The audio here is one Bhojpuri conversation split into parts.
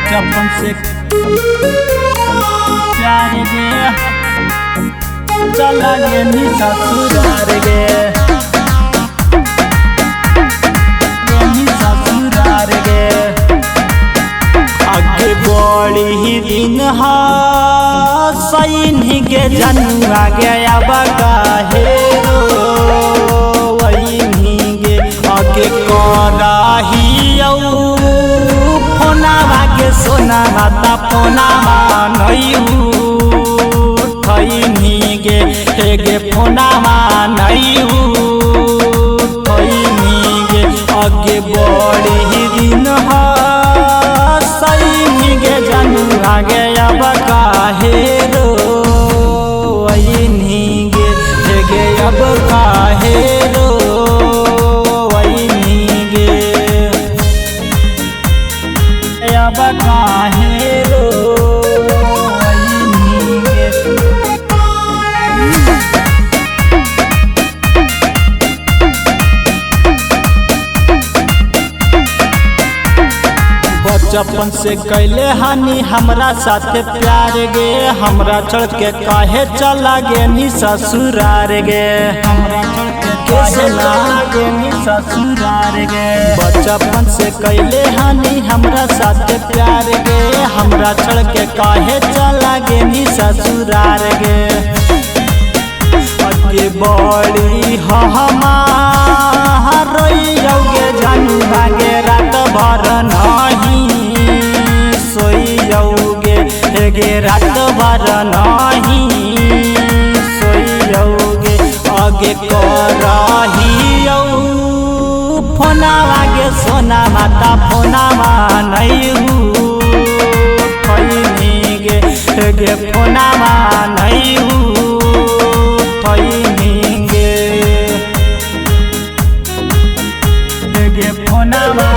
बचपन से प्यार गे चला गे नी ससुरार गे ससुरार गे आगे बड़ी ही दिन सैन गे जनुआ गया बगाहे वही गे आगे कराही फोनावा के सोना माता फोनावा नहीं उठनी गे हेगे फोनावा नहीं उठनी गे आगे बड़ी दिन सैन गे जनुआ गया बगाहे वही गे हेगे अब काहे बचपन से कैले हानि हमरा साथे प्यार गे हमरा छोड़ के काहे चला गे नी ससुरार गे हमरा छोड़ के कैसे चला गे नी ससुरार गे बचपन से कैले हानि हमरा साथे प्यार गे हमरा छोड़ के काहे चला गे नी ससुरार गे अगे बड़ी हमार रोइयोगे जानू भागे रात भर नहीं सोइयोगे हेगे रात भर नहीं सोइयोगे आगे कराहियो फोनावा गे सोना माता फोनावा नहीं उठनी गे हेगे फोनावा नहीं उठनी गे हेगे फोनावा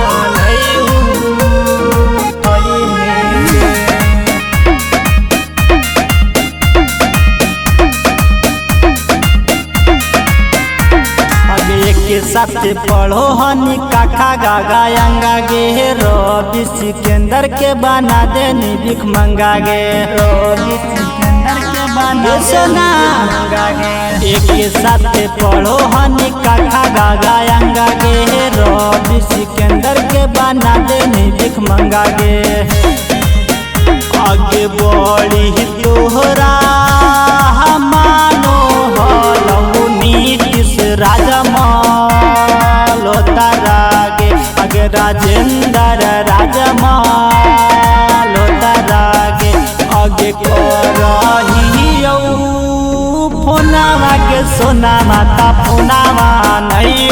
के साथ पढ़ो हनी काका गागा अंगा गे रवि सिकंदर के बना देनी भिख मंगा गे रवि सिकंदर के बना सोना गे एक के साथ पढ़ो हनी काका गागा अंगा गे रवि सिकंदर के बना देनी भिख मंगा गे आगे बड़ी तोहरा मानो हलऊ नीतीश राजा आगे राजेंद्र राजमाल तारागे आगे कराहियो फोनावा के सोना माता फोनावा नहीं